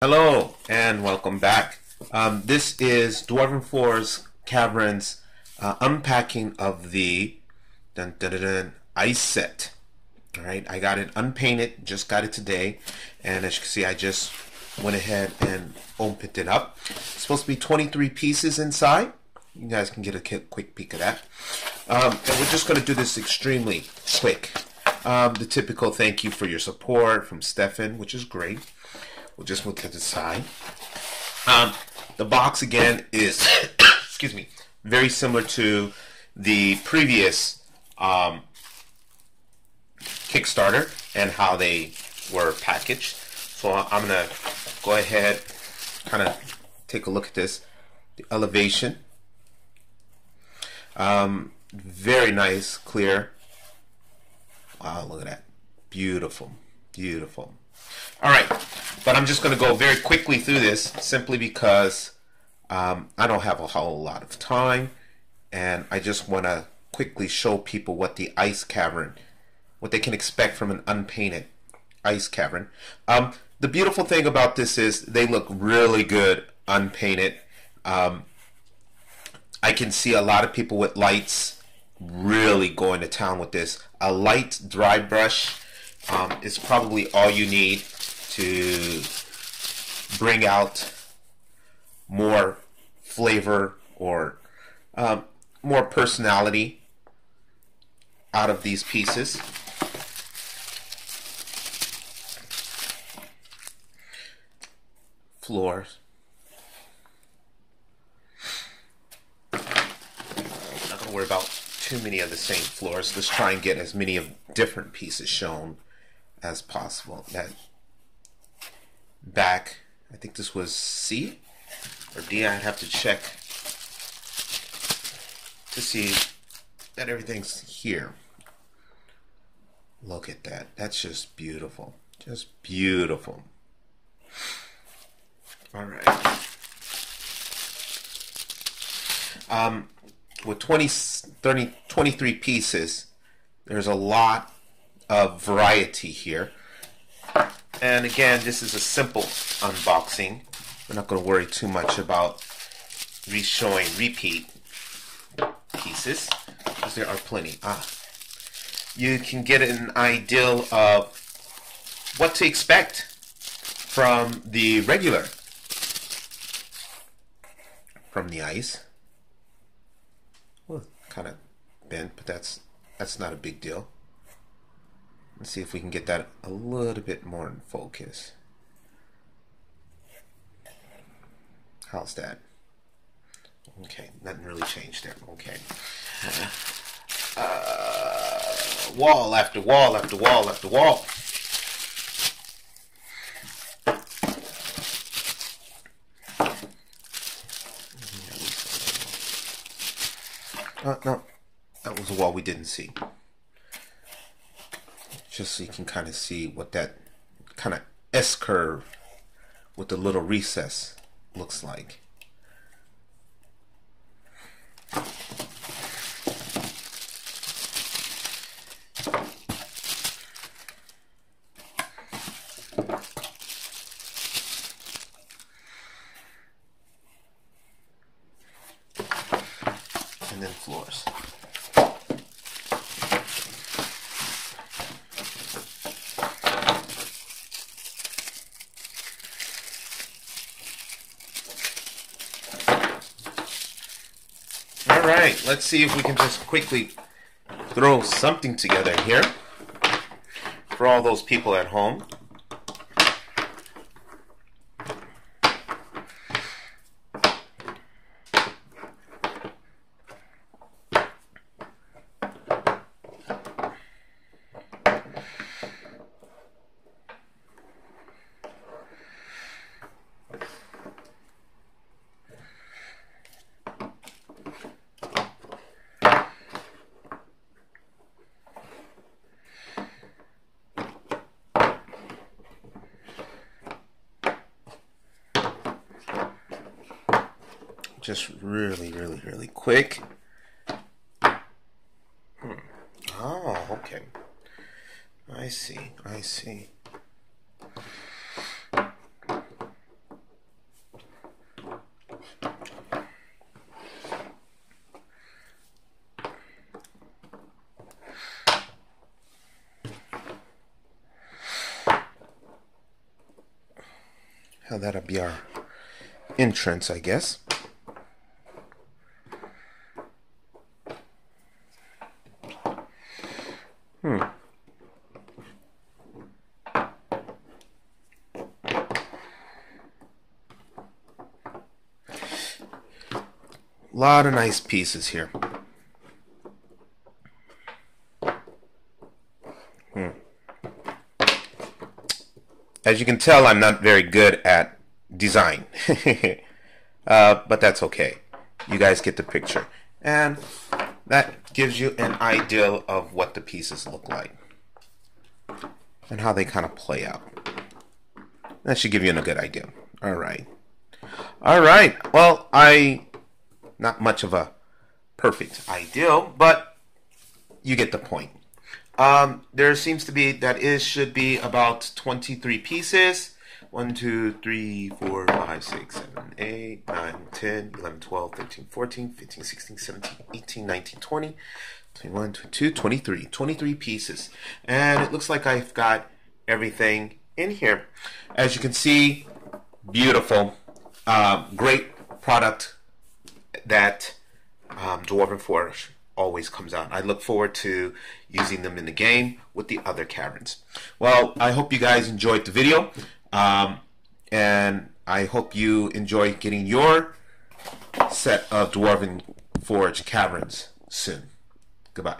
Hello and welcome back. This is Dwarven Forge Caverns unpacking of the ice set. All right, I got it unpainted, just got it today, and as you can see, I just went ahead and opened it up. It's supposed to be 23 pieces inside. You guys can get a quick peek of that. And we're just going to do this extremely quick. The typical thank you for your support from Stefan, which is great. We'll just look at the side. The box again is, excuse me, very similar to the previous Kickstarter and how they were packaged. So I'm gonna go ahead, kind of take a look at this. The elevation, very nice, clear. Wow, look at that, beautiful, beautiful. All right, but I'm just going to go very quickly through this simply because I don't have a whole lot of time, and I just want to quickly show people what the ice cavern, what they can expect from an unpainted ice cavern. The beautiful thing about this is they look really good unpainted. I can see a lot of people with lights really going to town with this. A light dry brush is probably all you need to bring out more flavor or more personality out of these pieces. Floors. I'm not going to worry about too many of the same floors. Let's try and get as many of different pieces shown as possible. That back, I think this was C or D. I'd have to check to see that everything's here. Look at that. That's just beautiful. Just beautiful. All right. With 23 pieces, there's a lot of variety here. And again, this is a simple unboxing. We're not going to worry too much about showing repeat pieces because there are plenty. You can get an idea of what to expect from the regular, from the ice. Well, kind of bent, but that's not a big deal. Let's see if we can get that a little bit more in focus. How's that? Okay, nothing really changed there. Okay. Wall after wall after wall after wall. No, that was a wall we didn't see. Just so you can kind of see what that kind of S-curve with the little recess looks like. And then floors. All right, let's see if we can just quickly throw something together here for all those people at home. Just really quick. Oh, okay. I see. That'll be our entrance, I guess. A lot of nice pieces here. As you can tell, I'm not very good at design. But that's okay. You guys get the picture. And that gives you an idea of what the pieces look like and how they kind of play out. That should give you a good idea. All right. All right. Well, not much of a perfect ideal, but you get the point. There seems to be, should be about 23 pieces. 1, 2, 3, 4, 5, 6, 7, 8, 9, 10, 11, 12, 13, 14, 15, 16, 17, 18, 19, 20, 21, 22, 23. 23 pieces. And it looks like I've got everything in here. As you can see, beautiful. Great product that Dwarven Forge always comes out. I look forward to using them in the game with the other caverns. Well, I hope you guys enjoyed the video. And I hope you enjoy getting your set of Dwarven Forge caverns soon. Goodbye.